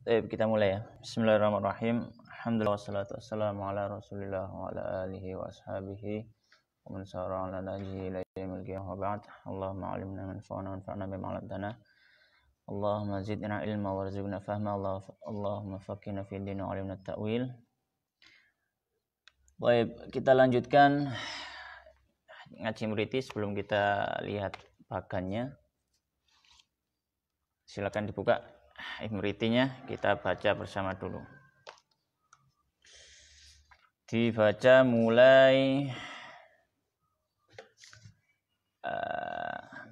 Kita mulai ya. Bismillahirrahmanirrahim. Alhamdulillah wassalatu wassalamu ala Rasulillah wa ala alihi wa ashabihi wa man sara ala nahjihi ila yaumil qiyamah wa ba'd. Allahumma 'allimna manfa'ana wanfa'na bima 'allamtana. Allahumma zidna ilma warzuqna fahma. Allahumma faqihna fid din wa 'allimna at-ta'wil. Baik, kita lanjutkan ngaji muriti. Sebelum kita lihat bagannya, silakan dibuka Imritinya, kita baca bersama dulu. Dibaca mulai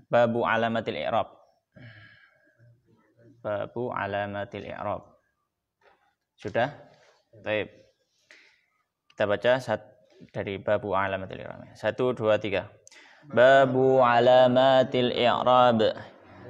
babu alamatil i'rab. Babu alamatil i'rab. Sudah? Baik. Kita baca dari babu alamatil i'rab. 1 2 3. Babu alamatil i'rab.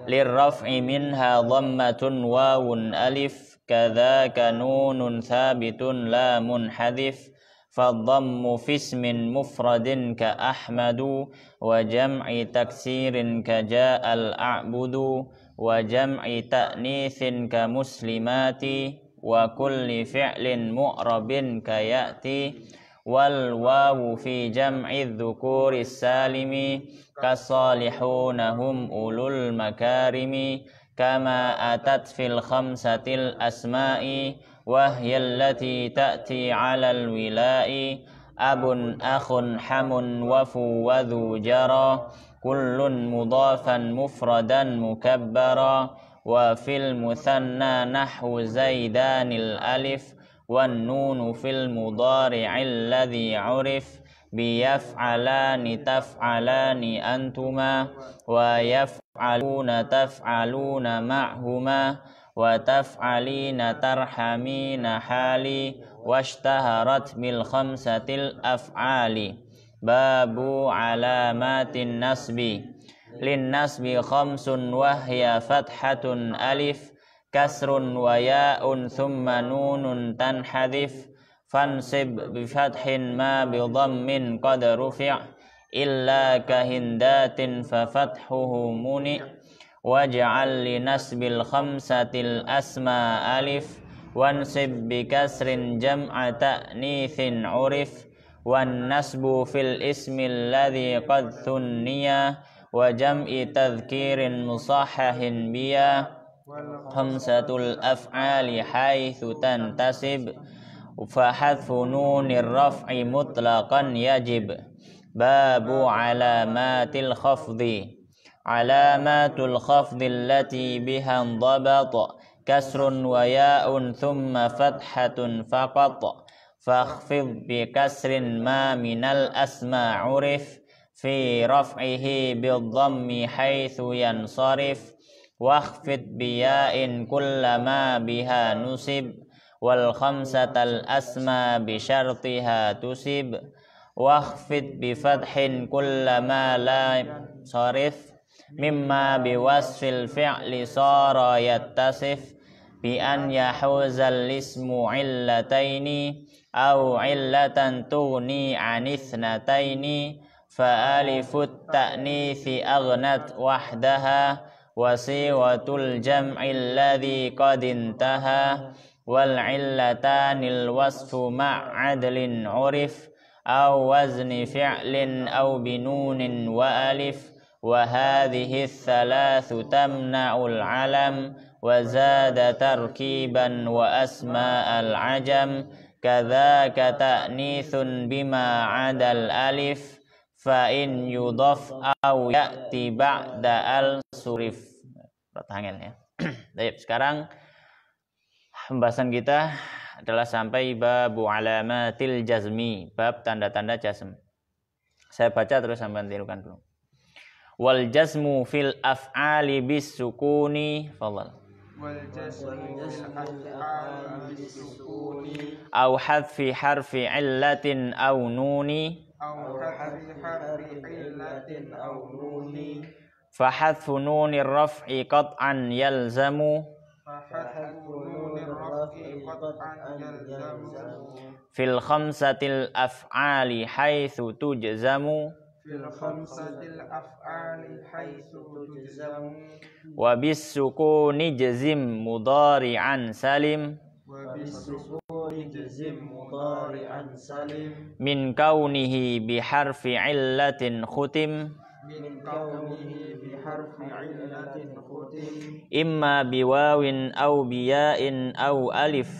Lirraf'i minha dhammatun wawun alif kadzaka nunun thabitun lamun hadif fadhammu fismin mufradin ka ahmadu wa jam'i taksirin ka ja'al a'budu wa jam'i ta'nithin ka muslimati wa kulli fi'lin mu'rabin ka ya'ti wal wawu fi jam'i dzukuri salimi kasalihunahum ulul makarimi kama atat fil khamsatil asma'i wahyallati ta'ti 'alal wila'i abun akhun hamun wafu wadhu jara kullun mudafan mufradan mukabbara wa fil muthanna nahwu zaidanil alif wan nunu fil mudhari'il ladzi 'urif biyaf'alani taf'alani antuma wa yaf'aluna taf'aluna ma'huma wa taf'alina tarhamina hali washtaharat bil khamsatil af'ali. Babu alamatin nasbi. Lin nasbi khamsun wahya fathatun alif kasrun wa ya'un thumma nunun tanhadif fansib bifathin ma bidhammin qad rufi' illa kahindatin fafathuhu muni waj'al li nasbil khamsatil asma alif wansib bikasrin jam'a ta'nithin urif wan nasbu fil ismi alladhi qad thunniya wa jam'i tadhkirin musahhahin biya khamsatul af'ali haitsu tantasib fa hadfu nunir raf'i mutlaqan yajib. Babu alamatil khafdi. Alamatul khafdi allati biha dhabat kasrun wa ya'un thumma fathatun faqat fakhfid bi kasrin ma minal asma' urif fi raf'ihi bil dhammi haitsu yansarif wakhfid bi ya'in kullama biha nusib wal khamsatal asma bi syartiha tusib wakhfid bi fathin kullama la sarif mimma bi wasfil fi'li sara yattasif bi an yahuzal ismu illataini aw illatan tughni an ithnataini fa alifut ta'nithi aghnat wahdaha wa siwatul jam'i alladhi qad intaha wal illatanil wasfu ma'adlin urif aw wazni fi'lin aw binunin wa alif wa hadhihi thalathu tamna'ul alam wa zada tarkiban wa asma'al ajam kadzaka ta'nithun bima 'adal alif fa in yudhaf aw ya'ti ba'da al surif. Pertanyaan ya. Baik, sekarang pembahasan kita adalah sampai babu alamatil jazmi, bab tanda-tanda jazm. Saya baca terus sampai tirukan dulu. Wal jazmu fil af'ali bis sukuni, fadhal. Wal jazmu fil af'ali bis sukuni aw hadfi harfi illatin aw nuni fa hadfu nunir raf'i qat'an yalzamu fil khamsatil af'ali haitsu tujzamu fil khamsatil af'ali haitsu tujzamu wa bis sukuni jazim mudhari'an salim wa bisukuni jazim mudhari'an salim min kaunihi bi harfi illatin khutim min kaunihi bi harfi illatin khutim imma biwawin aw biya'in aw alif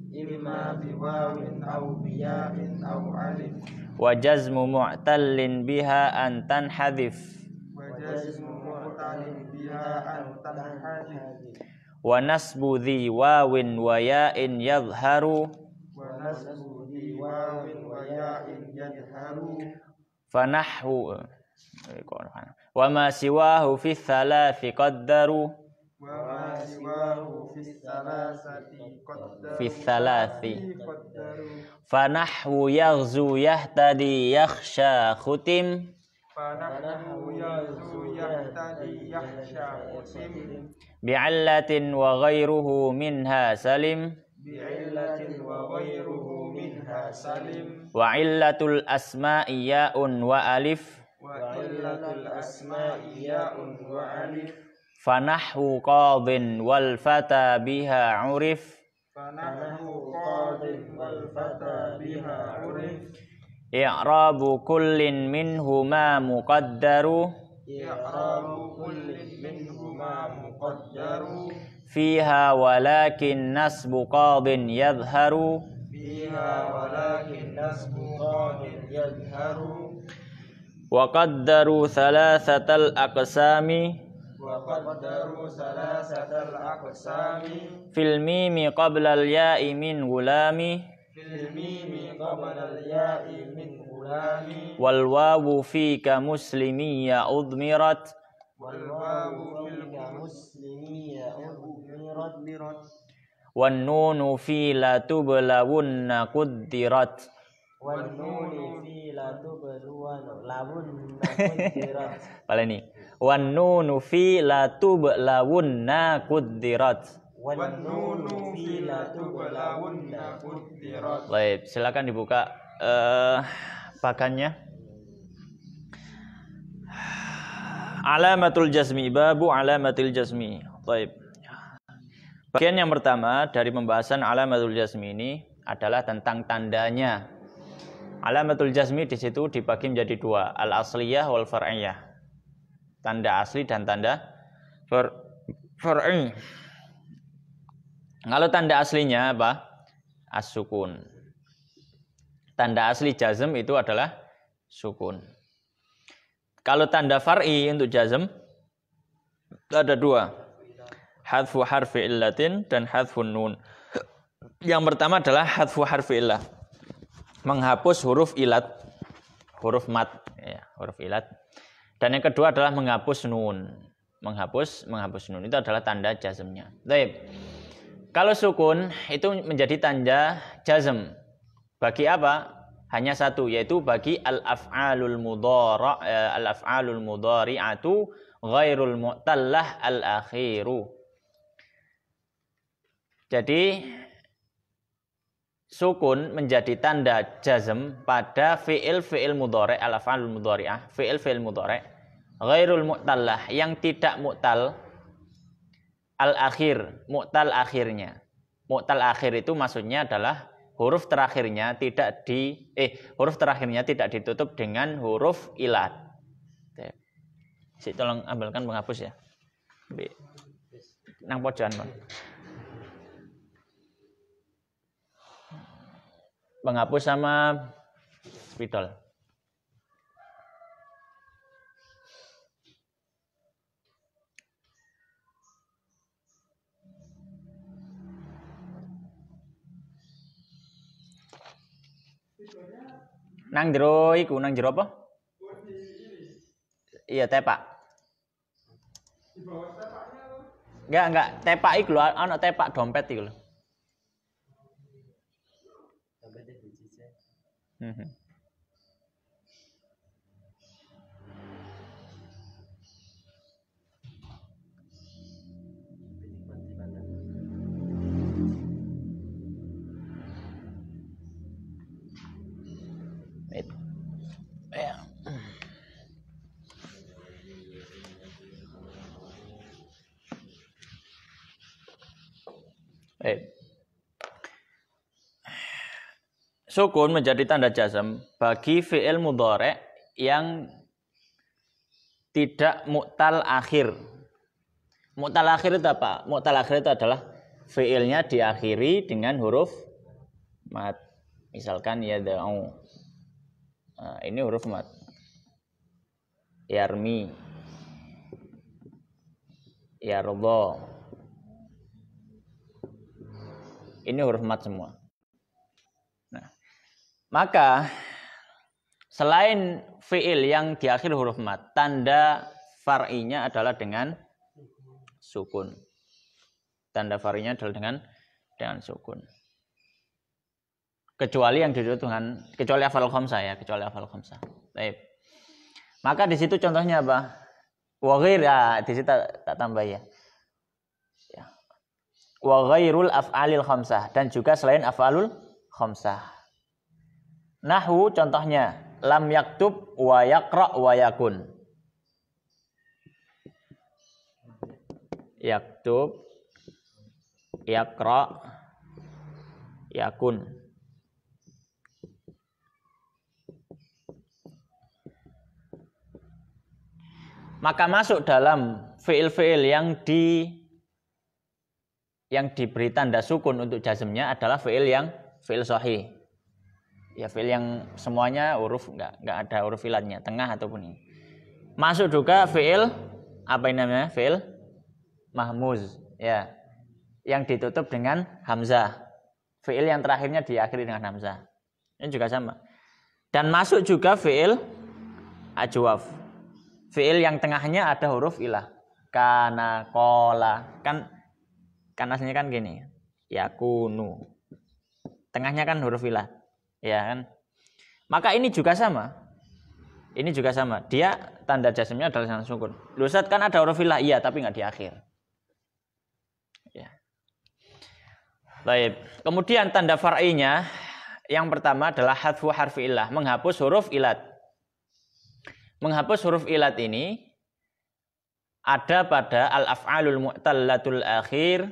imma biwawin aw biya'in aw alif wa jazmu mu'tallin biha an tanhadhif wa jazmu mu'talin biha an tanhadif wa nasbu dhi wawin wa ya'in yadhharu wa nasbu bi wawin wa ya'in yadharu fanahwu wa ma siwahu fi thalathi qaddaru wa ma siwahu fi thalathati qaddaru fi thalathi qaddaru fanahwu yaghzu yahtadi yakhsha khutim fanahnu yazu yahtadi yakhsha khutim bi'allatin wa ghairuhu minha salim bi'illatin wa ghairuhu minha salim wa illatul asma'i ya'un wa alif wa illatul asma'i ya'un wa alif fanahwu qadin wal fata biha urif fanahnu qadin wal fata biha urif i'rabu kullin minhuma muqaddaru i'rabu kullin minhuma muqaddaru fiha walakin nasbu qadin yadhharu fiha walakin nasbu qadin yadharu wa qaddaru thalathatal aqsami wa qaddaru salasatal aqsami fil mimi qabla al ya'i min gulami fil mimi qabla al ya'i min gulami wal wawu fika muslimiyya udmirat wal wawu fil muslimiyya udmirat wan nunu fi la tublawunna quddirat wan nunu fi la tublawunna quddirat Pala ini wan nunu fi la tublawunna quddirat wan nunu fi la tublawunna quddirat. Baik, silakan dibuka pakannya. Alamatul jazmi, babu alamatul jazmi. Baik. Bagian yang pertama dari pembahasan alamatul jazmi ini adalah tentang tandanya. Alamatul jazmi di situ dibagi menjadi dua, al-asliyah wal far'iyah. Tanda asli dan tanda far'i. Kalau tanda aslinya apa? As-sukun. Tanda asli jazm itu adalah sukun. Kalau tanda far'i untuk jazm ada dua. Hadfu harfi illatin dan hadfun nun. Yang pertama adalah hadfu harfi illah. Menghapus huruf ilat, huruf mat, ya, huruf ilat. Dan yang kedua adalah menghapus nun. Menghapus nun itu adalah tanda jazmnya. Baik. Kalau sukun itu menjadi tanda jazm. Bagi apa? Hanya satu, yaitu bagi al-af'alul mudhari'atu ghairul mu'tallah al-akhiru. Jadi sukun menjadi tanda jazm pada fi'il mudhari', al-af'alul mudhari'ah, fi'il mudhari' ghairul mu'tallah, yang tidak mu'tal al-akhir, mu'tal akhirnya. Mu'tal akhir itu maksudnya adalah huruf terakhirnya tidak ditutup dengan huruf ilat. Tolong ambilkan penghapus ya. Nang pojokan, Bang. Penghapus sama spidol. Nang jero iku, nang jero apa? Iya, tepak. Di bawah tepaknya. Enggak, tepak iku lho, ana tepak dompet iku lho. Dompete biji. Sukun menjadi tanda jazm bagi fi'il mudhari' yang tidak mu'tal akhir. Mu'tal akhir itu apa? Mu'tal akhir itu adalah fi'ilnya diakhiri dengan huruf mat. Misalkan yad'u. Nah, ini huruf mat. Yarmi. Yarda. Ini huruf mat semua. Nah, maka selain fi'il yang diakhiri huruf mat, tanda far'inya adalah dengan sukun. Tanda far'inya adalah dengan sukun. Kecuali yang ditutup dengan kecuali afal khamsah ya, kecuali afal khamsah. Baik. Maka di situ contohnya apa? Wa ghair ya, di situ tak tambah ya. Wa ghairul af'alil khamsah, dan juga selain af'alul khamsah. Nahwu contohnya lam yaktub wa yaqra wa yakun. Yaktub, yaqra, yakun. Maka masuk dalam fi'il-fi'il yang diberi tanda sukun untuk jazmnya adalah fi'il sahih. Ya, fi'il yang semuanya huruf enggak ada huruf ilatnya, tengah ataupun ini. Masuk juga fi'il apa ini namanya? Fi'il mahmuz, ya. Yang ditutup dengan hamzah. Fi'il yang terakhirnya diakhiri dengan hamzah. Ini juga sama. Dan masuk juga fi'il ajwaf. Fi'il yang tengahnya ada huruf ilah. Kana, kola. Kan aslinya kan gini. Yakunu. Tengahnya kan huruf ilah. Ya kan? Maka ini juga sama. Ini juga sama. Dia tanda jazmnya adalah dengan sukun. Ustaz kan ada huruf ilah, iya, tapi nggak di akhir. Ya. Baik. Kemudian tanda far'inya yang pertama adalah hadfu harfi illah, menghapus huruf ilat. Menghapus huruf ilat ini ada pada al-af'alul mu'tallatul akhir,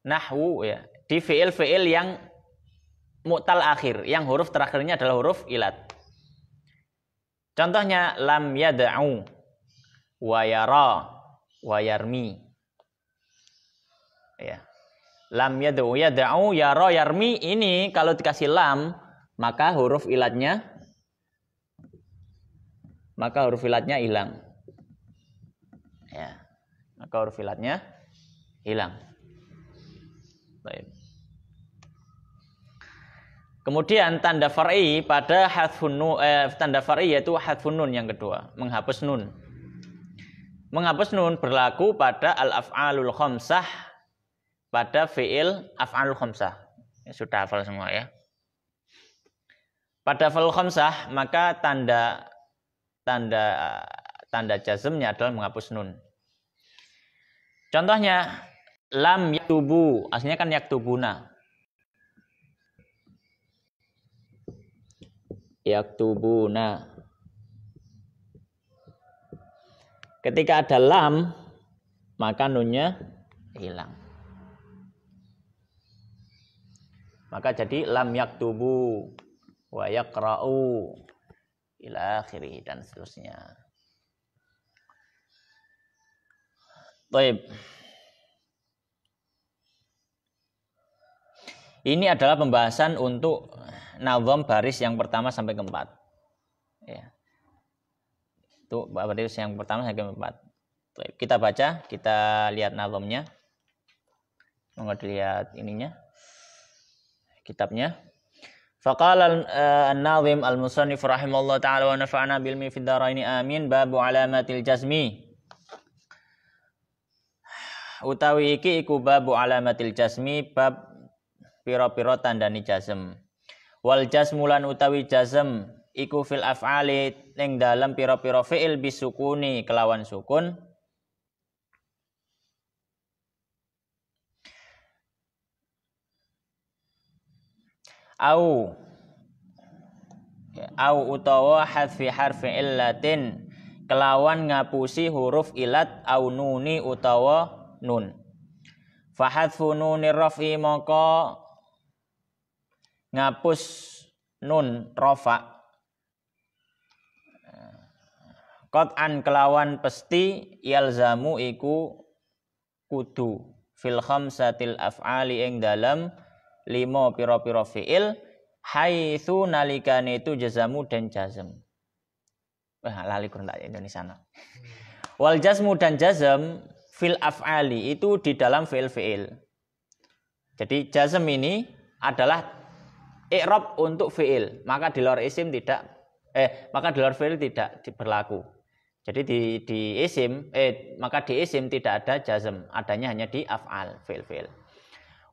nahwu ya, di fi'il-fi'il yang mu'tal akhir, yang huruf terakhirnya adalah huruf ilat. Contohnya lam yad'u wa yara wa yarmi. Ya. Lam yad'u yara yarmi, ini kalau dikasih lam maka huruf ilatnya hilang. Ya. Maka huruf ilatnya hilang. Baik. Kemudian tanda far'i pada hadfun nun, tanda far'i yaitu hadfun nun yang kedua, menghapus nun. Menghapus nun berlaku pada al-af'alul khamsah, pada fi'il af'alul khamsah. Ya, sudah hafal semua ya. Pada af'alul khamsah maka tanda jazmnya adalah menghapus nun. Contohnya lam yaktubu, aslinya kan yaktubuna. Yaktubuna. Ketika ada lam maka nunnya hilang. Maka jadi lam yaktubu wa yaqra'u ila akhiri dan seterusnya. Baik. Ini adalah pembahasan untuk nazam baris yang pertama sampai keempat. Ya. Itu baris yang pertama sampai keempat. Baik. Kita baca, kita lihat nazamnya. Monggo dilihat ininya. Kitabnya. Faqala an-nazim al-musannif rahimallahu ta'ala wa nafa'ana bil ilmi fid dharain amin, babu alamatil jazmi. Utawi iki iku babu alamatil jazmi, bab pira-pira tandani jazm. Wal jazmulan utawi jazm iku fil af'ali ning dalem pira-pira fi'il bisukuni kelawan sukun. Au utawa hadfi harfi illatin kelawan ngapusi huruf ilat au nuni utawa nun. Fa hadfu nunir raf'i maka ngapus nun rafa qat'an kelawan pesti yalzamu iku kudu fil khamsatil af'ali ing dalam 5 pira-pira fi'il haitsu nalikane itu jazamu dan jazm. Lali kurang tak Indonesia. Wal jazmu dan jazm fil af'ali itu di dalam fi'il-fi'il. Jadi jazm ini adalah i'rab untuk fi'il, maka di luar isim tidak maka di luar fi'il tidak berlaku. Jadi di isim maka di isim tidak ada jazm, adanya hanya di af'al, fi'il-fi'il.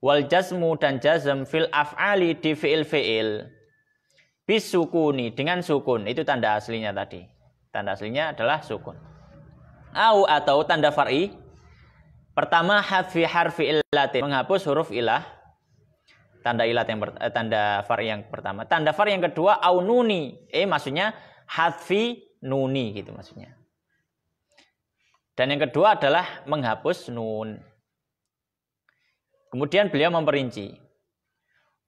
Wal jazmu dan jazm fil af'ali di fi'il-fi'il bisukuni dengan sukun, itu tanda aslinya tadi. Tanda aslinya adalah sukun. Atau tanda far'i. Pertama hadfi harfi illatin, menghapus huruf ilah. Tanda ilat yang tanda far'i yang pertama. Tanda far'i yang kedua au nuni. Maksudnya hadfi nuni gitu maksudnya. Dan yang kedua adalah menghapus nun. Kemudian beliau memperinci.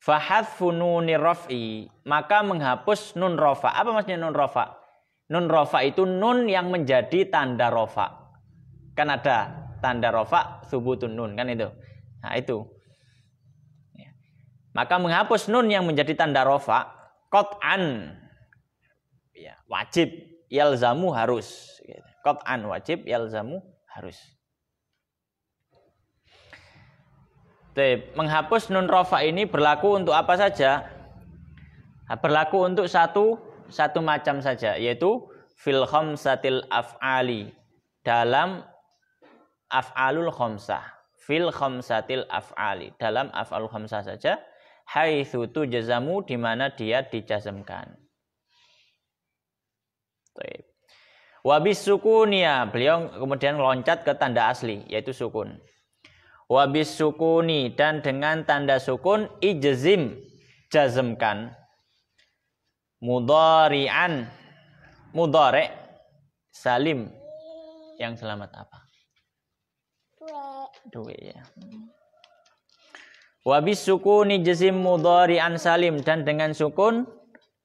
Fa hadfu nunir raf'i, maka menghapus nun rafa. Apa maksudnya nun rafa? Nun rafa itu nun yang menjadi tanda rafa. Kan ada tanda rafa subutun nun kan itu. Nah itu. Maka menghapus nun yang menjadi tanda rafa qat'an ya, wajib yalzamu harus. Qat'an wajib yalzamu harus. Menghapus nun rafa ini berlaku untuk apa saja? Berlaku untuk satu macam saja, yaitu fil khamsatil af'ali, dalam af'alul khamsah. Fil khamsatil af'ali, dalam af'alul khamsah saja. Haitsu tujazamu, di mana dia dijazmkan. Wa bisukuniya, beliau kemudian loncat ke tanda asli, yaitu sukun. Wa bisukuni, dan dengan tanda sukun ijzim, jazmkan. Mudhari'an, mudhari' salim, yang selamat apa? Dua ya. Wa bisukuni jazim mudhari'an salim, dan dengan sukun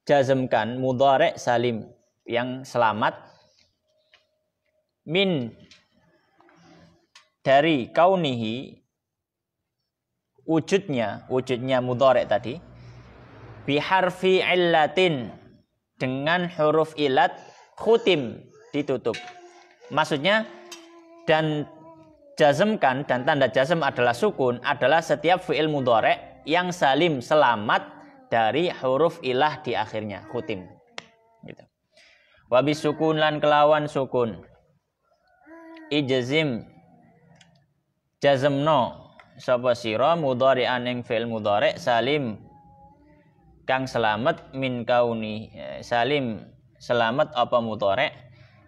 jazmkan mudhari' salim, yang selamat. Min, dari kaunihi, wujudnya mudhari' tadi, biharfi illatin, dengan huruf ilat, khutim, ditutup. Maksudnya, dan jazmkan, dan tanda jazm adalah sukun, adalah setiap fi'il mudhari' yang salim, selamat dari huruf ilah di akhirnya, khutim. Gitu. Wa bisukun, lan kelawan sukun. Ijzim, jazmno sapa sira mudhari'an ing fi'il mudhari' salim kang selamat min kauni, salim selamat apa mudhari'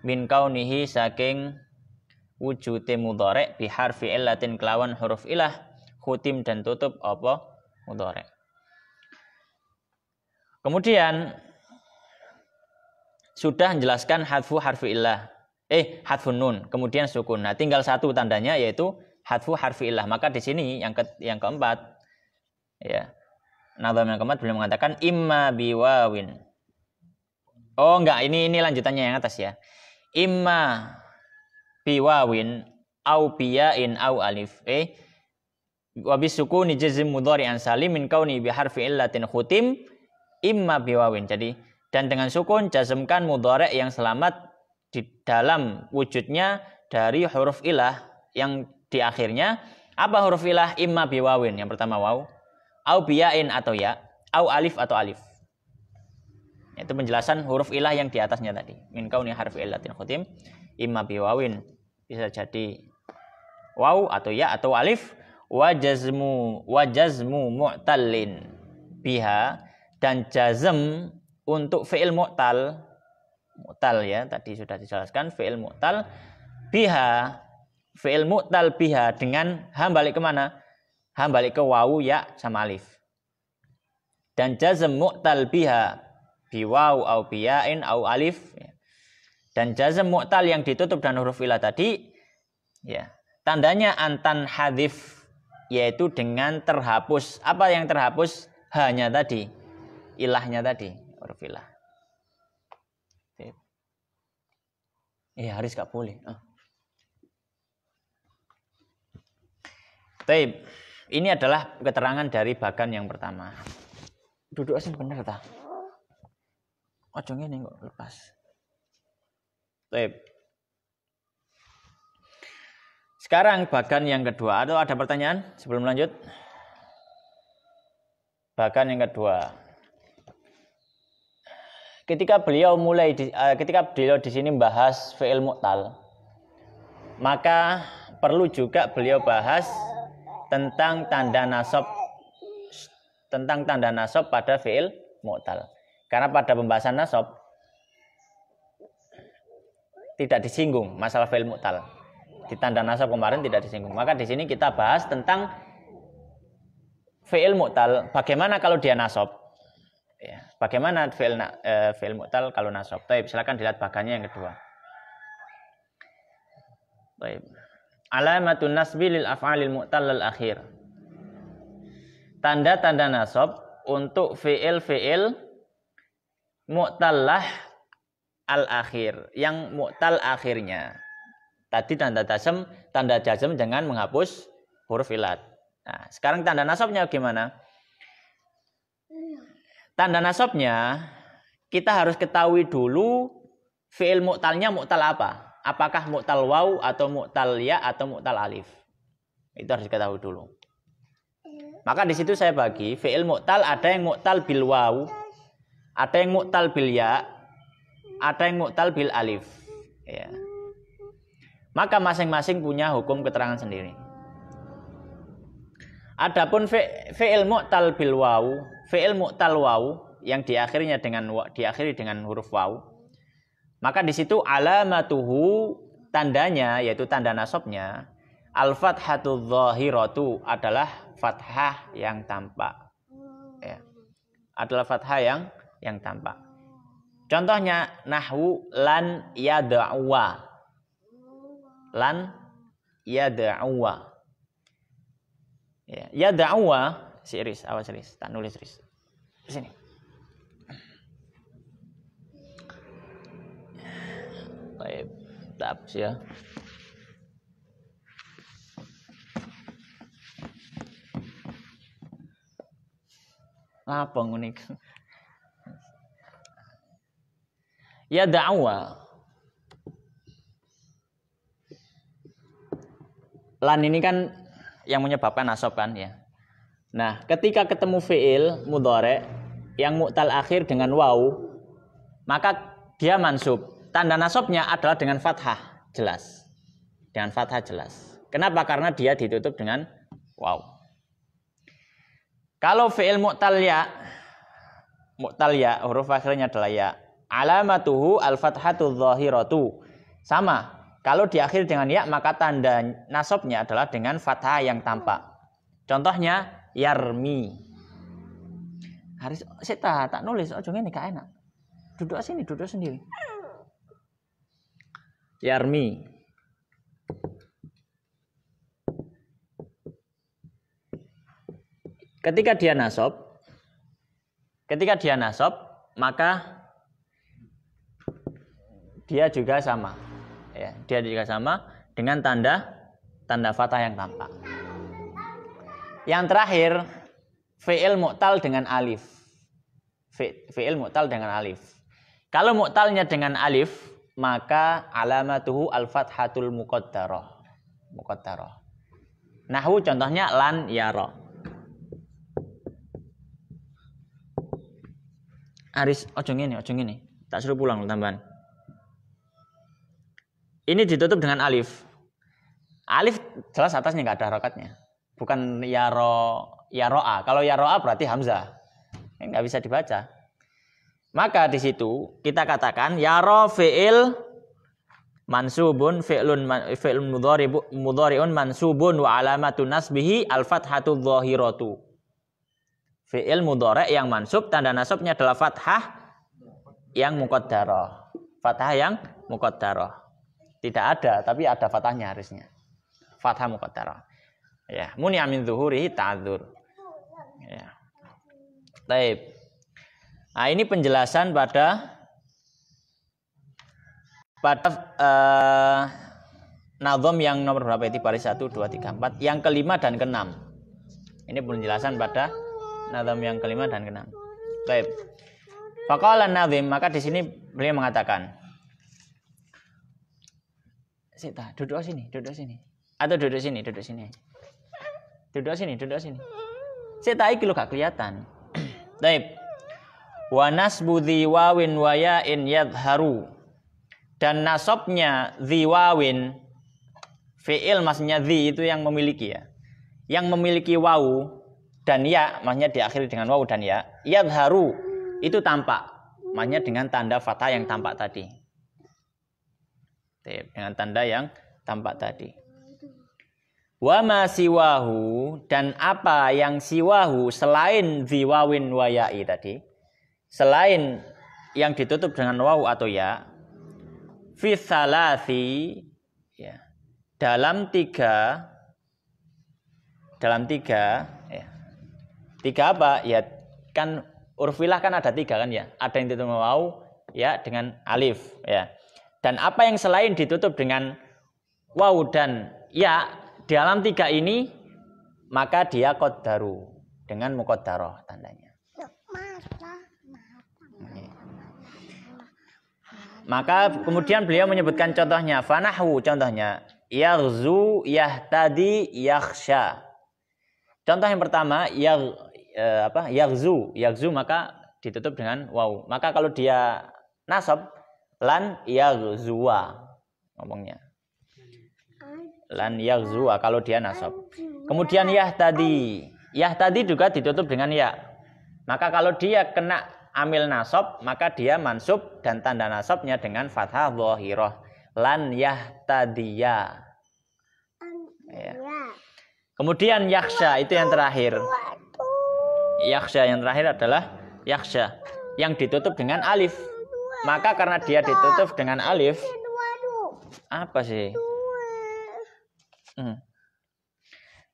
min kaunihi saking wujude mudhari' bi harfi illatin kelawan huruf ilah khutim, dan tutup apa mudhari'. Kemudian sudah menjelaskan hadfu harfi illah, hadfun nun, kemudian sukun. Nah, tinggal satu tandanya, yaitu hadfu harfi illah. Maka di sini yang keempat, ya, nazam yang keempat beliau mengatakan imma biwawin. Oh enggak, ini lanjutannya yang atas ya. Imma biwawin au biyain au alif. Wa bisukuni jazm mudhari'an salim min kauni bi harfi illatin khutim imma biwawin. Jadi, dan dengan sukun jazmkan mudhari' yang selamat di dalam wujudnya dari huruf ilah yang di akhirnya. Apa huruf ilah? Imma biwawin, yang pertama waw, au biyain atau ya, au alif atau alif. Itu penjelasan huruf ilah yang di atasnya tadi. Min kauni harfi illatin khutim imma biwawin, bisa jadi waw atau ya atau alif. Wajazmu mu'tallin biha, dan jazm untuk fi'il mu'tal ya, tadi sudah dijelaskan fi'il mu'tal biha, fi'il mu'tal biha dengan ham balik kemana? Ham balik ke wawu, ya, sama alif. Dan jazm mu'tal biha biwaw au biyain au alif, dan jazm mu'tal yang ditutup dan huruf ilah tadi, ya, tandanya antan hadif yaitu dengan terhapus. Apa yang terhapus? Hanya tadi, ilahnya tadi, huruf ilah. Haris gak boleh. Taib. Ini adalah keterangan dari bagan yang pertama. Duduk asin bener ta? Ojo ngene kok lepas. Taib. Sekarang bagan yang kedua. Atau ada pertanyaan sebelum lanjut? Bagan yang kedua. Ketika beliau di sini membahas fi'il mu'tal, maka perlu juga beliau bahas tentang tanda nasab pada fi'il mu'tal. Karena pada pembahasan nasab tidak disinggung masalah fi'il mu'tal. Di tanda nasab kemarin tidak disinggung. Maka di sini kita bahas tentang fi'il mu'tal. Bagaimana kalau dia nasab? Ya, bagaimana fi'il mu'tal kalau nasab? Baik, silakan dilihat bagannya yang kedua. Baik. Alamatun nasbi lil af'alil mu'tal al akhir. Tanda-tanda nasab untuk fi'il mu'tallah al akhir, yang mu'tal akhirnya. Tadi tanda jazm dengan menghapus huruf ilat. Nah, sekarang tanda nasabnya gimana? Tanda nasabnya kita harus ketahui dulu fi'il mu'talnya mu'tal apa? Apakah mu'tal waw atau mu'tal ya atau mu'tal alif? Itu harus diketahui dulu. Maka di situ saya bagi fi'il mu'tal, ada yang mu'tal bil waw, ada yang mu'tal bil ya, ada yang mu'tal bil alif. Ya. Maka masing-masing punya hukum keterangan sendiri. Adapun fi'il mu'tal bil waw, fi'il mu'tal waw yang diakhiri dengan huruf waw, maka di situ alamatuhu, tandanya yaitu tanda nasabnya al-fathatu dhahiratu, adalah fathah yang tampak. Ya. Adalah fathah yang tampak. Contohnya nahwu lan yad'uwa. Lan yad'uwa. Ya, yad'uwa, awas Riz, tak nulis Riz. Di sini. Baik, tab ya. Apa ngunik? Ya da'wa. Lan ini kan yang menyebabkan nasab kan ya. Nah, ketika ketemu fi'il mudhari' yang mu'tal akhir dengan waw, maka dia mansub. Tanda nasabnya adalah dengan fathah jelas. Dengan fathah jelas. Kenapa? Karena dia ditutup dengan waw. Kalau fi'il mu'tal ya, huruf akhirnya adalah ya. Alamatuhu al-fathatu dhahiratu. Sama. Kalau diakhiri dengan ya, maka tanda nasabnya adalah dengan fathah yang tampak. Contohnya yarmi. Haris saya tak nulis, ojo ngene gak enak. Duduk sini, duduk sendiri. Yarmi. Ketika dia nasab, maka dia juga sama. Ya, dia juga sama dengan tanda fathah yang tampak. Yang terakhir, fi'il mu'tal dengan alif. Fi'il mu'tal dengan alif. Kalau mu'talnya dengan alif, maka alamatuhu al-fathatul muqaddarah. Nahwu contohnya lan yara. Aris, ojo ngene. Tak suruh pulang tambahan. Ini ditutup dengan alif. Alif jelas atasnya nggak ada harokatnya. Bukan yaro'a. Kalau yaro'a berarti hamzah. Ini nggak bisa dibaca. Maka di situ kita katakan yaro fi'il mansubun fi'lun mudhari'un mansubun wa alamatun nasbihi al-fathatu dhahiratu. Fi'il mudhari' yang mansub, tanda nasabnya adalah fathah yang muqaddarah. Tidak ada, tapi ada fathahnya harusnya. Fathah muqaddarah. Ya, muni'a min zuhurihi ta'adzur. Ya. Baik. Nah, ini penjelasan pada nazom yang nomor berapa itu? Baris 1, 2, 3, 4. Yang kelima dan keenam. Ini penjelasan pada nazom yang kelima dan keenam. Baik. Faqala nazim, maka di sini beliau mengatakan, Sita, duduk sini. Atau duduk sini. Duduk sini. Sita, iki lo gak kelihatan. Baik. Wa nasbu dhi wawin wa ya'in yadharu. Dan nasabnya dhi wawin, fi'il maksudnya dhi itu yang memiliki ya. Yang memiliki wawu dan ya, maksudnya diakhiri dengan wawu dan ya. Yadharu, itu tampak. Maksudnya dengan tanda fathah yang tampak tadi. Dengan tanda yang tampak tadi. Wa ma siwahu, dan apa yang siwahu selain dhi wawin wa ya'i tadi. Selain yang ditutup dengan wawu atau ya, fi salasi, ya, dalam tiga ya. Tiga apa? Ya kan urfilah kan ada tiga kan ya. Ada yang ditutup dengan wawu ya dengan alif ya. Dan apa yang selain ditutup dengan wawu dan ya dalam tiga ini maka dia qaddaru dengan muqaddarah tandanya. Maka kemudian beliau menyebutkan contohnya, fanahu contohnya, yaghzu, yahtadi, yakhsha. Contoh yang pertama, yaghzu maka ditutup dengan waw. Maka kalau dia nasab, lan yaghzuwa ngomongnya. Lan yaghzuwa kalau dia nasab. Kemudian yahtadi juga ditutup dengan ya. Maka kalau dia kena amil nasab, maka dia mansub dan tanda nasabnya dengan fathah dhahirah. Lan yahtadiya. Ya. Kemudian yakhsha itu yang terakhir. Yakhsha yang terakhir adalah yakhsha yang ditutup dengan alif. Maka karena dia ditutup dengan alif, apa sih?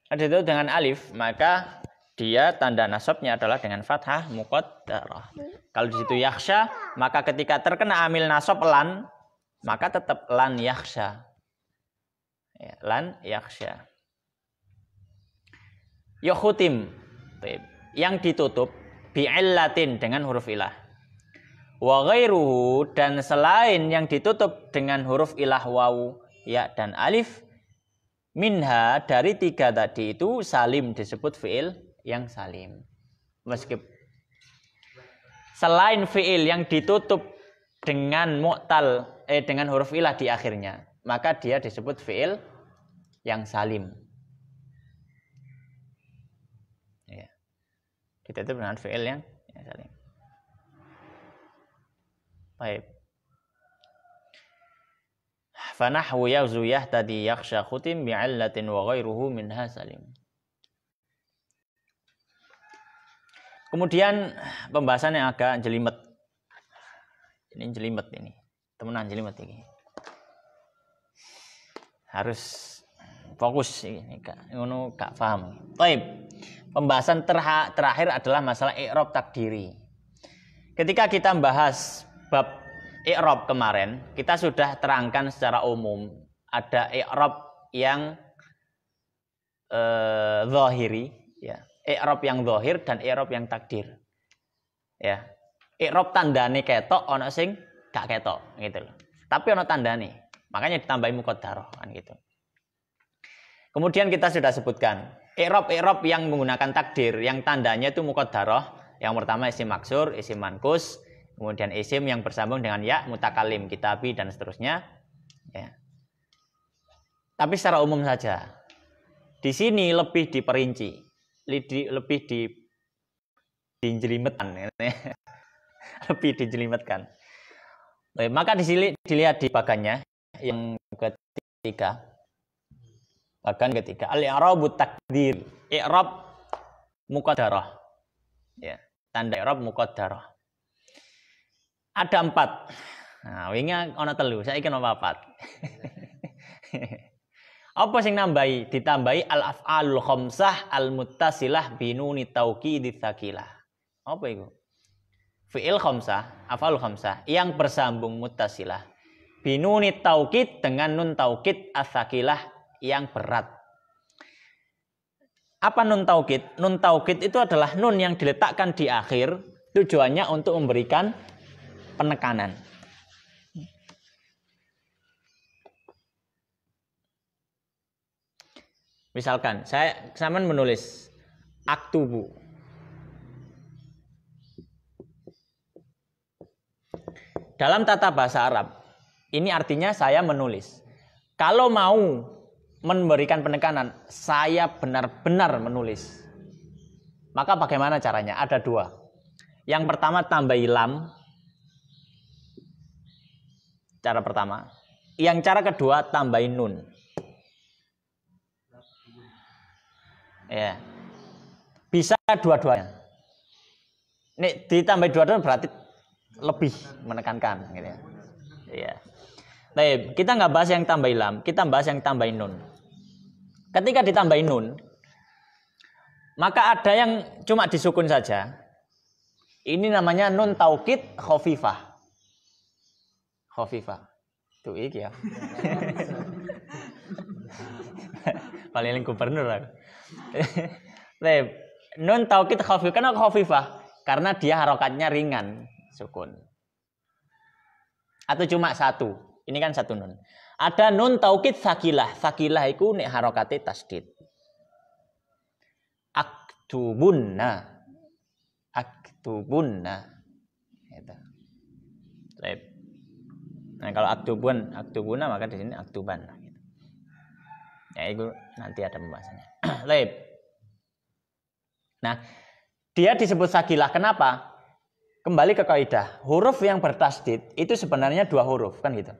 Ditutup dengan alif, maka dia tanda nasabnya adalah dengan fathah muqaddarah. Kalau di situ yakhsha, maka ketika terkena amil nasab lan, maka tetap lan yakhsha. Ya, lan yakhsha. Yukhutim, yang ditutup bi'illatin dengan huruf ilah. Wa ghairuhu, dan selain yang ditutup dengan huruf ilah wawu, ya dan alif, minha dari tiga tadi itu salim disebut fi'il yang salim. Meskipun selain fi'il yang ditutup dengan mu'tal dengan huruf ilah di akhirnya, maka dia disebut fi'il yang salim. Ya. Ditutup dengan fi'il yang salim. Baik. Fanahwu yaghzu yahtadi yakhsha khutim bi'illatin wa ghairuhu minha salim. Kemudian pembahasan yang agak jelimet. Ini jelimet ini. Temenan jelimet ini. Harus fokus ini ngono gak paham. Baik. Pembahasan terakhir adalah masalah i'rab takdiri. Ketika kita bahas bab i'rab kemarin, kita sudah terangkan secara umum ada i'rab yang zahiri ya. I'rab yang zahir dan i'rab yang takdir. Ya. I'rab tandane ketok ana sing gak ketok gitu loh. Tapi ana tandane. Makanya ditambahi muqaddarah kan gitu. Kemudian kita sudah sebutkan i'rab yang menggunakan takdir yang tandanya itu muqaddarah. Yang pertama isim maksur, isim mankus, kemudian isim yang bersambung dengan ya, mutakalim, kitabi dan seterusnya. Ya. Tapi secara umum saja. Di sini lebih diperinci. Lebih dijelimetkan. Lebih dijelimetkan. Maka di sini dilihat di bagannya yang ketiga. Bagan ketiga. Al-i'rabu takdir. I'rab muqaddarah. Ya, tanda i'rab muqaddarah. Ada 4. Nah, wingi ana 3, saiki ana 4. Apa sing nambahi? Ditambahi al-af'alul khamsah al-muttasilah binuni taukid tsakilah. Apa itu? Fi'il khamsah, af'alul khamsah yang bersambung muttasilah binuni taukid dengan nun taukid as-tsakilah yang berat. Apa nun taukid? Nun taukid itu adalah nun yang diletakkan di akhir, tujuannya untuk memberikan penekanan. Misalkan saya menulis aktubu. Dalam tata bahasa Arab, ini artinya saya menulis. Kalau mau memberikan penekanan, saya benar-benar menulis. Maka bagaimana caranya? Ada dua. Yang pertama tambahi lam. Cara pertama. Yang cara kedua tambahi nun. Ya. Bisa dua-duanya. Nih ditambah dua-duanya berarti lebih menekankan gitu ya. Iya. Baik, kita nggak bahas yang tambah lam, kita bahas yang tambah nun. Ketika ditambahin nun, maka ada yang cuma disukun saja. Ini namanya nun taukid khafifah. Khafifah. Tuh iki ya. Paling gubernur aku. Baik, nun taukid khafifah. Kenapa khafifah? Karena dia harokatnya ringan, sukun. Atau cuma satu. Ini kan satu nun. Ada nun taukid sakilah. Sakilah itu nek harokate tasdid. Aktubunna. Aktubunna. Gitu. Nah, kalau aktubuna maka di sini aktuban. Gitu. Ya itu nanti ada pembahasannya. Laib. Nah, dia disebut sakilah. Kenapa? Kembali ke kaidah. Huruf yang bertasdid itu sebenarnya dua huruf, kan gitu.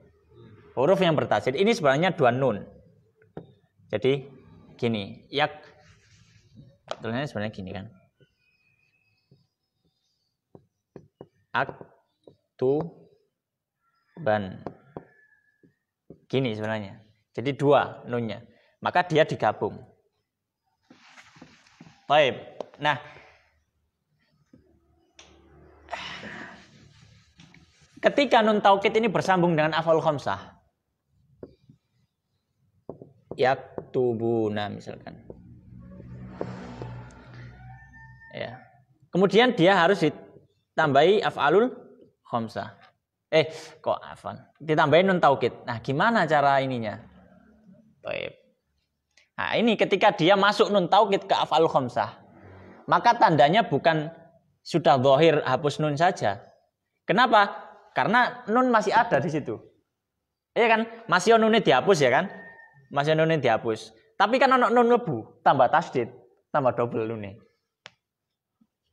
Huruf yang bertasdid ini sebenarnya dua nun. Jadi gini, yak tulisannya sebenarnya gini kan. Aktuban. Gini sebenarnya. Jadi dua nunnya. Maka dia digabung. Baik. Nah, ketika nun taukid ini bersambung dengan af'al khamsah, yaktubuna misalkan, ya. Kemudian dia harus ditambahi af'alul khamsah. Ditambahin nun taukid. Nah, gimana cara ininya? Baik. Nah, ini ketika dia masuk nun taukid ke af'alul khamsah, maka tandanya bukan sudah zahir hapus nun saja. Kenapa? Karena nun masih ada di situ. Iya kan? Masih nunnya dihapus ya kan? Masih nunnya dihapus. Tapi kan ono nun lebu, tambah tasdid, tambah double nunnya.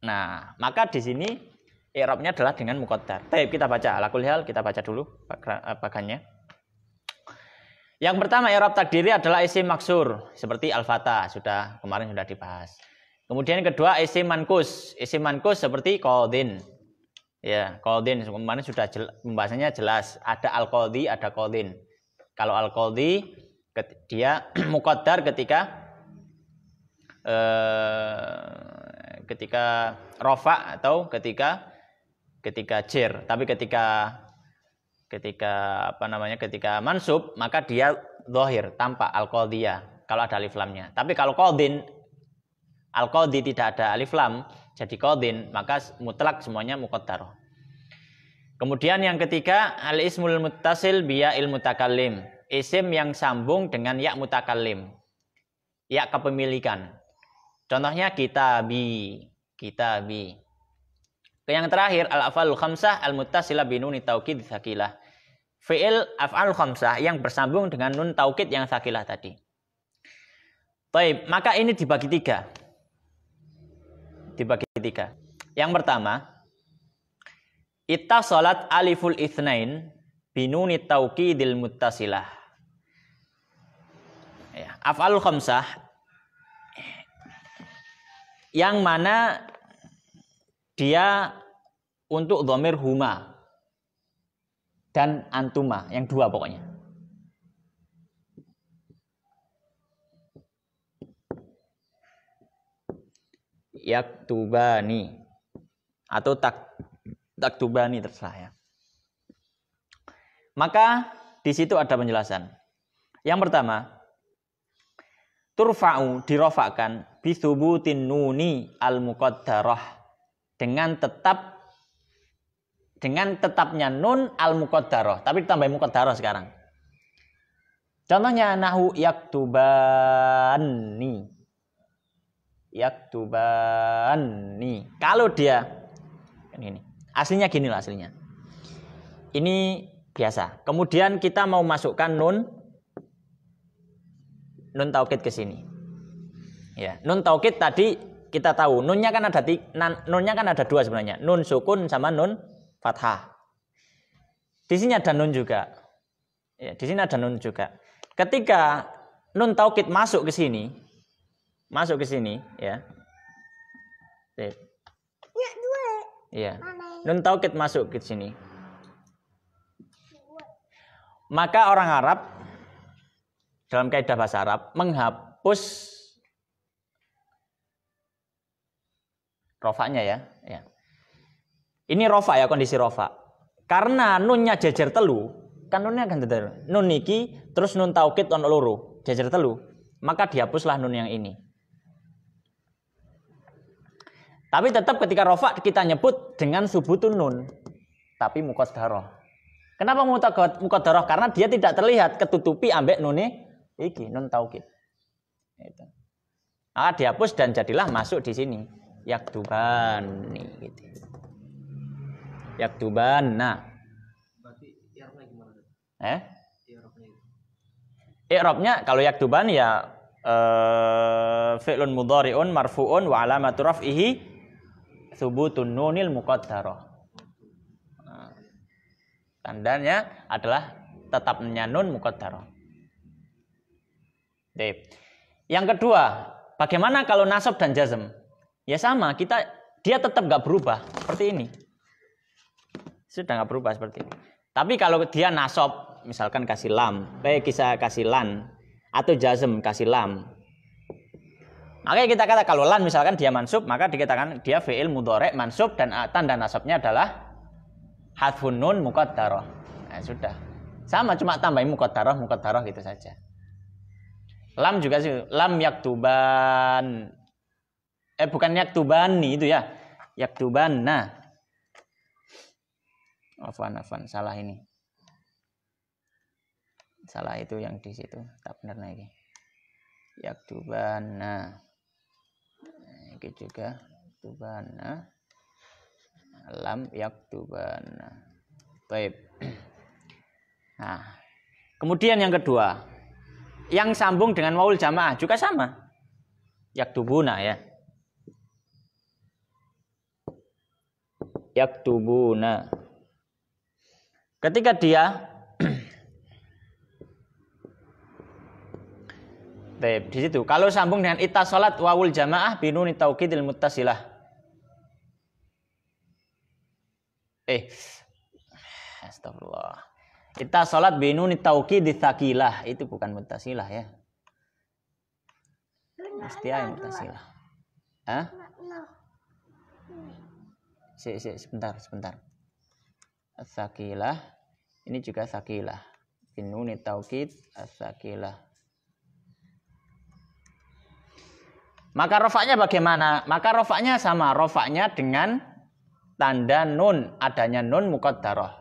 Nah, maka di sini i'rabnya adalah dengan muqaddar. Baik, kita baca. Ala kulli hal kita baca dulu bagannya. Yang pertama i'rab takdiri adalah isim maksur seperti al-fata, kemarin sudah dibahas. Kemudian yang kedua isim mankus. Isim mankus seperti qadin. Ya, qadin kemarin sudah pembahasannya jelas. Ada al-qadhi, ada qadin. Kalau al-qadhi dia muqaddar ketika rofa atau ketika jer. Tapi ketika mansub maka dia zahir tanpa al-qadhiyah kalau ada alif lamnya. Tapi kalau qadin al-qadhi tidak ada alif lam, jadi qadin, maka mutlak semuanya muqaddar. Kemudian yang ketiga al-ismul muttasil bi ya'il mutakallim. Isim yang sambung dengan ya mutakallim. Ya kepemilikan. Contohnya kitabi. Yang terakhir al-af'alul khamsah al-muttasilah bi nuni taukid tsakilah. Fi'il af'al khamsah yang bersambung dengan nun taukid yang tsakilah tadi. Baik, maka ini dibagi tiga. Yang pertama, ittasalat aliful itsnain bi nuni taukidil muttasilah. Ya, af'alul khamsah yang mana dia untuk dhamir huma dan antuma, yang dua pokoknya. yaktubani atau taktubani terserah ya. Maka di situ ada penjelasan. Yang pertama, turfa'u dirofakkan bithubutin nuni al-muqaddarah dengan tetapnya nun al-muqaddarah, tapi ditambah muqaddarah sekarang. Contohnya nahu yaktubani. Yaktubani. Kalau dia ini aslinya gini lah aslinya. Ini biasa. Kemudian kita mau masukkan nun taukid ke sini. Ya, nun taukid tadi kita tahu nunnya kan ada dua sebenarnya. Nun sukun sama nun fathah. Di sini ada nun juga. Ya, di sini ada nun juga. Ketika nun taukid masuk ke sini, ya. Ya, nun taukid masuk ke sini. Maka orang Arab dalam kaidah bahasa Arab menghapus rofaknya ya. Ini rofa ya, kondisi rofa. Karena nunnya jejer telu, kan nunnya kan jejer. Nun niki terus nun taukid ono loro, jejer telu. Maka dihapuslah nun yang ini. Tapi tetap ketika rofa kita nyebut dengan subutun nun, tapi muqaddarah. Kenapa muqaddarah? Karena dia tidak terlihat ketutupi ambek nune iki nun taukid. Itu. Maka dihapus dan jadilah masuk di sini. Yaktubani gitu. Yaktubana. Berarti i'rabnya gimana? I'rabnya kalau yaktuban ya fi'lun mudhari'un marfu'un wa alamatu raf'ihi thubutun nunil muqaddarah. Tandanya adalah tetapnya nun muqaddarah. Yang kedua, bagaimana kalau nasab dan jazm? Ya sama, dia tetap nggak berubah seperti ini. Sudah nggak berubah seperti ini. Tapi kalau dia nasab, misalkan kasih lam, kasih lan, atau jazm kasih lam. Makanya kita kata kalau lan misalkan dia mansub, maka dikatakan dia fi'il mudhari' mansub dan tanda nasabnya adalah hadfun nun muqaddarah. Nah, sudah. Sama cuma tambahin muqaddarah gitu saja. Lam juga sih, lam yaktuban. Bukan yaktubani itu ya. Yaktubanna. Afwan, salah ini. Salah itu yang di situ, tak benar lagi. Yaktubanna. Ini juga yaktubanna. Lam yaktubana. Baik. Nah, kemudian yang kedua, yang sambung dengan waul jamaah juga sama. Yaktubuna ya. Yaktubuna. Ketika dia baik, di situ. Kalau sambung dengan ittasalat waul jamaah binuni taukidil muttasilah. Astagfirullah. Ittasalat binuni taukidit tsaqilah, itu bukan muttasilah ya. Mesti ada muttasilah. Hah? Sebentar. As-saqilah ini juga saqilah. Binuni taukid as-saqilah. Maka rofaknya bagaimana? Maka rofaknya sama, rofaknya dengan tanda nun, adanya nun muqaddarah.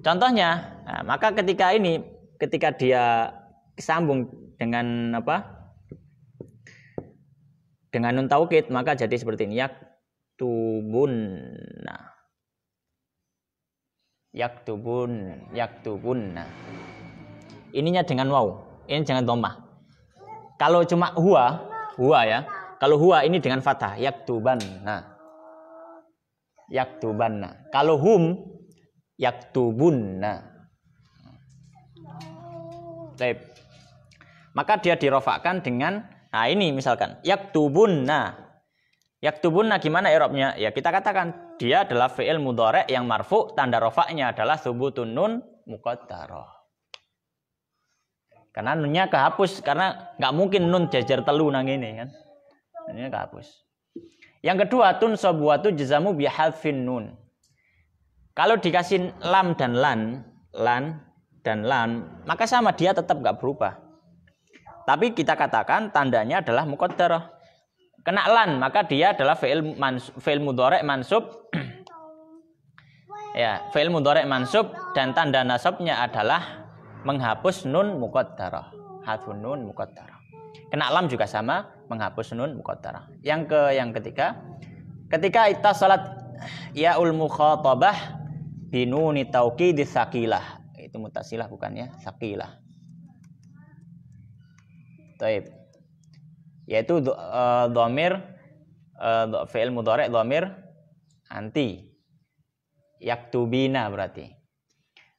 Contohnya, nah, maka ketika dia sambung dengan apa? Dengan nun taukid, maka jadi seperti ini. Yaktubunna. Ininya dengan waw, ini dengan dhammah. Kalau cuma huwa ya. Kalau huwa ini dengan fathah, yaktubanna. Kalau hum yaktubunna. Baik. Maka dia dirofakkan dengan ini misalkan yaktubunna. Yaktubunna gimana i'rabnya? Ya kita katakan dia adalah fi'il mudhari' yang marfu', tanda rofaknya adalah thubutun nun muqaddarah. Karena nunnya kehapus, karena nggak mungkin nun jejer telu nang ini kan. Ini kehapus. Yang kedua, tunsabu wa tujzamu bi hadfin nun. Kalau dikasih lam dan lan, maka sama dia tetap enggak berubah. Tapi kita katakan tandanya adalah muqaddarah. Kena lan, maka dia adalah fi'il mudhari' mansub. Ya, fi'il mudhari' mansub dan tanda nasabnya adalah menghapus nun muqaddarah. Hadfun nun muqaddarah. Kena lam juga sama, menghapus nun muqaddarah. Yang ketiga, ketika ittasalat ya'ul mukhatabah binuni taukidi tsaqilah. Itu mutasilah bukan ya, tsaqilah. Taib. Yaitu dhamir fi'il mudhari' dhamir anti. Yaktubina berarti.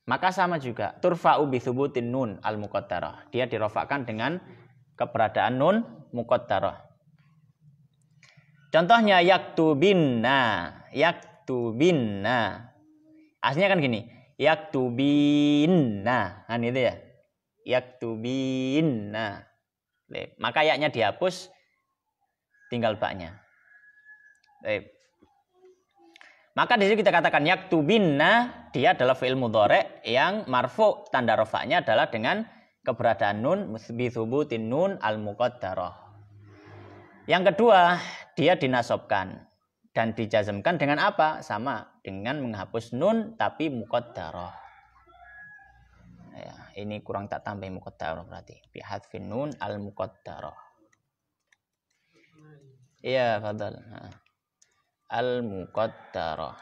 Maka sama juga turfa'u bi thubutin nun al muqaddarah. Dia dirofakkan dengan keberadaan nun muqaddarah. Contohnya yaktubinna. Aslinya kan gini, yaktubinna. Kan itu ya. Yaktubinna. Maka yaknya dihapus, tinggal baknya. Maka di sini kita katakan yaktubinna, dia adalah fi'il mudhari' yang marfu, tanda rafa'nya adalah dengan keberadaan nun bi thubutin nun al muqaddarah. Yang kedua, dia dinasobkan dan dijazmkan dengan apa? Sama, dengan menghapus nun tapi muqaddarah. Ya, ini kurang tak tambah muqaddarah berarti. Bi hadfin nun al muqaddarah. Iya, fadhal. Al muqaddarah.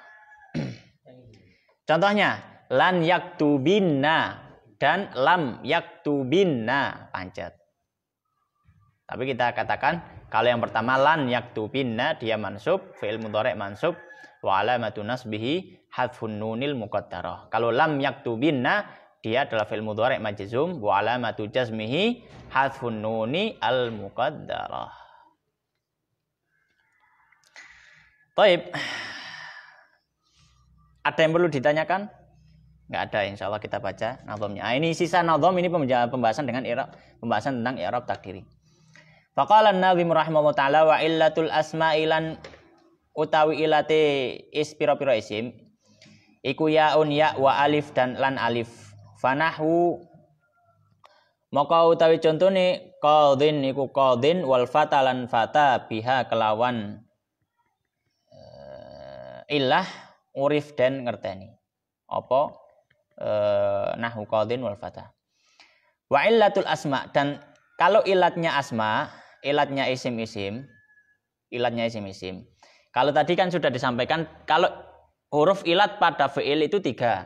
Contohnya lan yaktubinna dan lam yaktubinna, pancet. Tapi kita katakan kalau yang pertama lan yaktubinna dia mansub, fi'il mudhari' mansub wa alamatun nasbihi hadfun nunil muqaddarah. Kalau lam yaktubinna dia adalah fi'il mudhari' majzum wa alamatu jazmihi hadfun nuni al muqaddarah. Baik. Ada yang perlu ditanyakan? Enggak ada, insyaallah kita baca nadhamnya. Ini sisa nadham, ini pembahasan dengan i'rab, pembahasan tentang i'rab takdiri. Faqala an-nazim rahimahullah ta'ala wa illatul asma'ilan utawi ilate pira-pira isim iku yaun ya wa alif dan lan alif. Fanahu maka utawi contone qadhin iku qadhin wal fata lan fata biha kelawan illah urif dan ngerteni apa nahwu qadhin wal fata wa illatul asma. Dan kalau ilatnya asma, ilatnya isim-isim, kalau tadi kan sudah disampaikan kalau huruf ilat pada fi'il itu 3,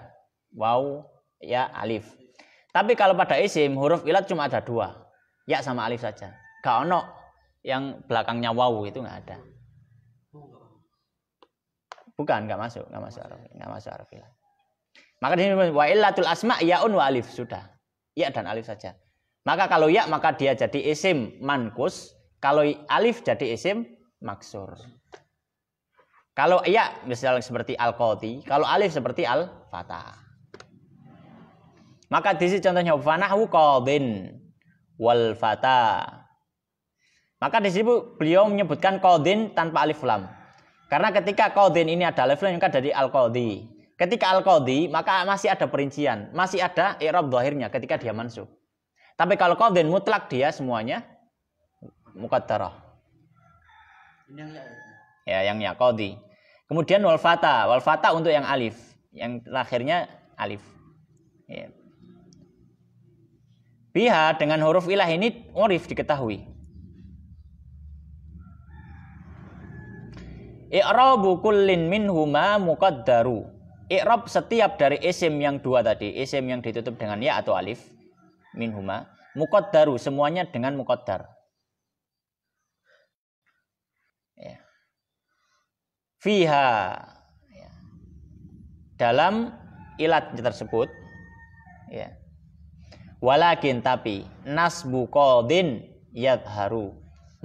waw, ya, alif. Tapi kalau pada isim huruf ilat cuma ada 2, ya sama alif saja. Gak ono yang belakangnya waw, itu nggak ada. Bukan, nggak masuk araf ilat. Maka di sini wa illatul asma yaun wa alif, sudah. Ya dan alif saja. Maka kalau ya maka dia jadi isim mankus, kalau alif jadi isim maksur. Kalau ya misalnya seperti al-qadhi, kalau alif seperti al-fatah. Maka di sini contohnya fanahu qadhin wal fatah. Maka di sini beliau menyebutkan qadhin tanpa alif lam. Karena ketika qadhin ini ada alif lam, maka dari al-qadhi. Ketika al-qadhi, maka masih ada perincian, masih ada i'rab dhahirnya ketika dia mansub. Tapi kalau qadhin mutlak dia semuanya muqaddarah. Ya, yang ya qadhi. Kemudian wal fata untuk yang alif, yang terakhirnya alif. Ya. Biha dengan huruf ilah ini urif diketahui. I'rabu kullin minhuma muqaddaru. I'rab setiap dari isim yang 2 tadi, isim yang ditutup dengan ya atau alif, minhuma, muqaddaru, semuanya dengan muqaddar. Ya. Fiha, ya. Dalam ilat tersebut, ya. Walakin tapi nasbu qadhin yadharu,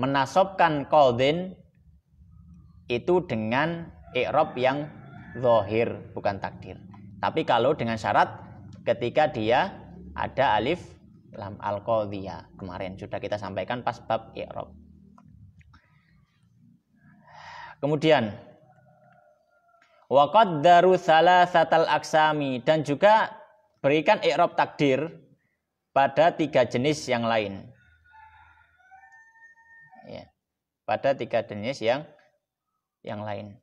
menasobkan qadhin itu dengan i'rab yang zahir, bukan takdir. Tapi kalau dengan syarat ketika dia ada alif lam al-qadhiyah, kemarin sudah kita sampaikan pas bab i'rab. Kemudian wa qaddaru thalathatal aqsami, dan juga berikan i'rab takdir pada 3 jenis yang lain. Ya, pada 3 jenis yang lain.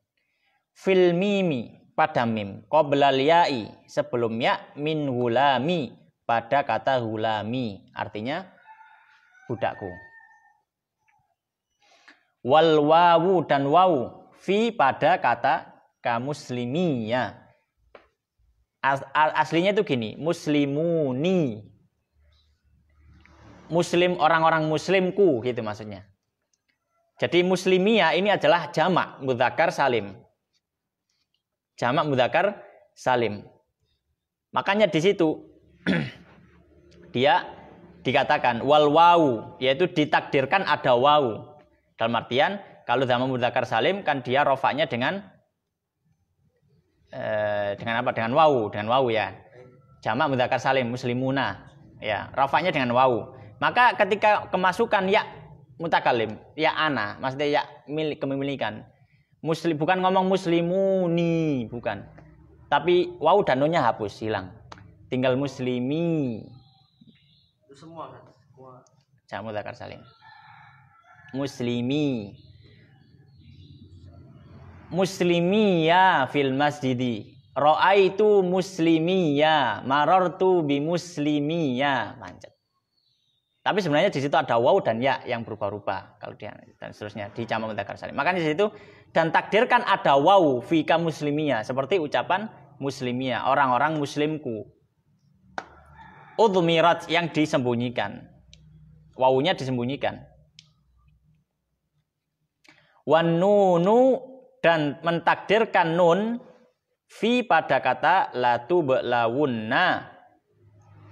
Fil mimi, pada mim, qoblal ya'i, sebelum ya, min hulami, pada kata hulami, artinya budakku. Wal wawu, dan wawu, fi, pada kata kamuslimiyah. Aslinya itu gini, muslimuni, muslim, orang-orang muslimku, gitu maksudnya. Jadi muslimiyah ini adalah jamak mudzakkar salim. Jamak mudzakkar salim. Makanya di situ dia dikatakan wal wawu, yaitu ditakdirkan ada wawu. Dalam artian kalau jamak mudzakkar salim kan dia rofaknya dengan apa? Dengan wawu ya. Jamak mudzakkar salim muslimuna. Ya, rofaknya dengan wawu. Maka ketika kemasukan ya mutakalim, ya ana, maksudnya ya milik kepemilikan. Muslim, bukan ngomong muslimuni, bukan. Tapi wawu dan nunnya hapus, hilang. Tinggal muslimi. Itu semua kan? Semua. Jamak mudzakkar salim. Muslimi. Muslimiya fil masjidi. Ra'aitu muslimiya, marartu bi muslimiya. Lanjut. Tapi sebenarnya di situ ada waw dan ya yang berubah-ubah kalau dia dan seterusnya di jamak mudzakkar salim. Makanya di situ dan takdirkan ada waw fika muslimiyah, seperti ucapan muslimiyah, orang-orang muslimku. Udmirat, yang disembunyikan. Wawunya disembunyikan. Wan nunu, dan mentakdirkan nun fi pada kata latu belawunna,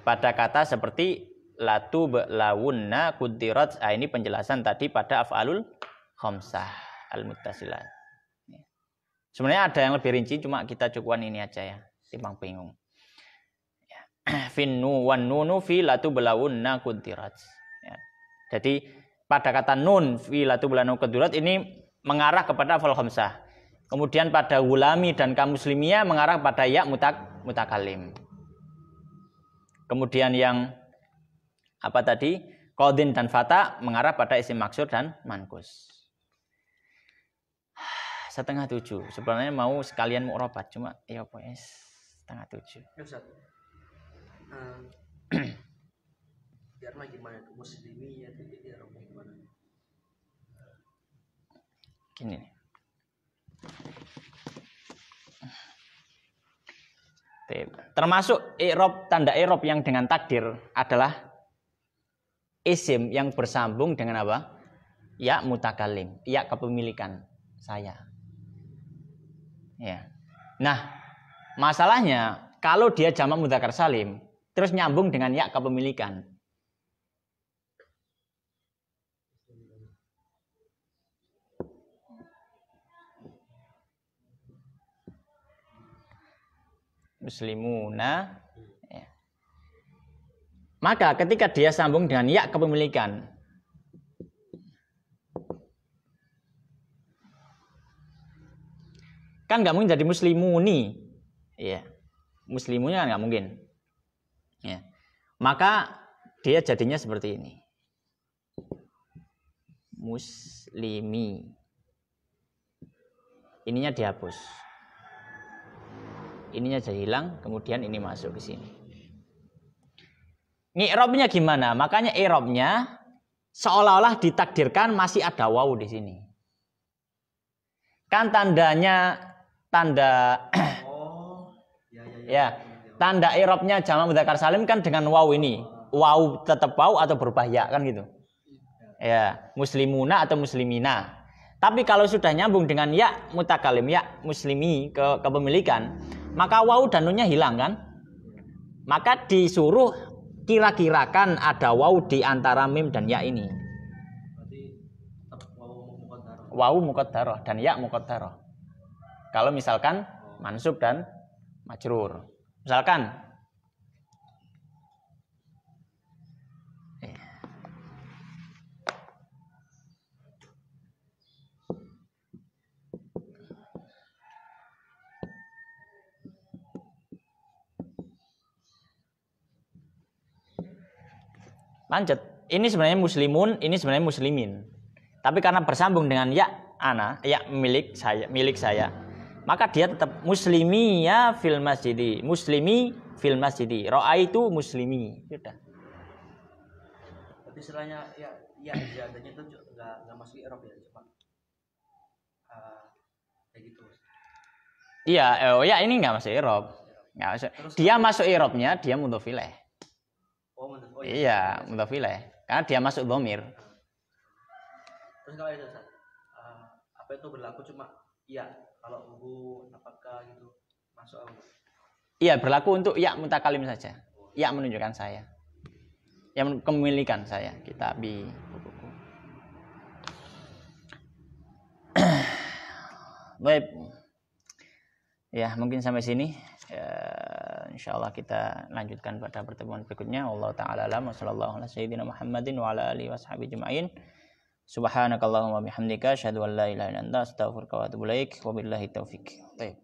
pada kata seperti latu belawunna kudirat. Ini penjelasan tadi pada af'alul khamsah al-muttasilah. Sebenarnya ada yang lebih rinci, cuma kita cukupan ini aja ya, timbang bingung. Finnu wan nunu fi latu belawunna kudirat. Ya. Jadi pada kata nun fi latu belawunna kudirat ini mengarah kepada af'al khamsah. Kemudian pada gulami dan kamuslimiyah mengarah pada ya mutakalim. Kemudian yang apa tadi? Qadin dan fata mengarah pada isim maksur dan mankus. 6:30. Sebenarnya mau sekalian mu'robat, cuma ya pokoknya 6:30. Biar gimana itu muslimi ya, biar gimana? Gini. Termasuk i'rab, tanda i'rab yang dengan takdir adalah isim yang bersambung dengan apa? Ya mutakalim, ya kepemilikan saya. Ya. Nah, masalahnya kalau dia jamak mudzakkar salim terus nyambung dengan ya kepemilikan. Muslimuna, ya. Maka ketika dia sambung dengan ya kepemilikan, kan nggak mungkin jadi muslimuni, ya, muslimunya kan nggak mungkin, ya. Maka dia jadinya seperti ini, muslimi, ininya dihapus. Ininya jadi hilang, kemudian ini masuk ke sini. I'rabnya gimana? Makanya i'rabnya seolah-olah ditakdirkan masih ada waw di sini. Kan tandanya ya, tanda i'rabnya jamak mudzakkar salim kan dengan waw ini. Waw tetap waw atau berubah ya kan gitu. Ya, muslimuna atau muslimina. Tapi kalau sudah nyambung dengan ya mutakalim, ya muslimi ke kepemilikan, maka waw dan nunnya hilang kan? Maka disuruh kira-kirakan ada waw di antara mim dan ya ini. Waw muqaddarah dan ya muqaddarah. Kalau misalkan mansub dan majrur. Misalkan Lanjut. Ini sebenarnya muslimun, ini sebenarnya muslimin. Tapi karena bersambung dengan ya ana, ya milik saya, maka dia tetap muslimi ya fil masjidi, muslimi fil masjidi. Ra'aitu muslimi. Sudah. Tapi istilahnya ya ziyadahnya itu enggak masuk i'rab ya, cuma kayak gitu. Iya, ya ini enggak masuk i'rab. Enggak masuk. Dia masuk i'rabnya dia mudhof ilaih. Iya, mudhof ilaih. Karena dia masuk dhamir. Terus kalau itu Ustaz, apa itu berlaku cuma iya, kalau hu apakah gitu masuk apa? Iya, berlaku untuk ya mutakalim saja. Ya menunjukkan saya. Yang kepemilikan saya, kitabi, bukuku. Baik. Ya, mungkin sampai sini. Insyaallah kita lanjutkan pada pertemuan berikutnya. Allah taala alam wa sallallahu ala sayyidina Muhammadin wa ala alihi washabihi ajmain. Subhanakallahumma bihamdika asyhadu an la ilaha illa anta astaghfiruka wa atubu ilaik. Wabillahi taufik. Baik.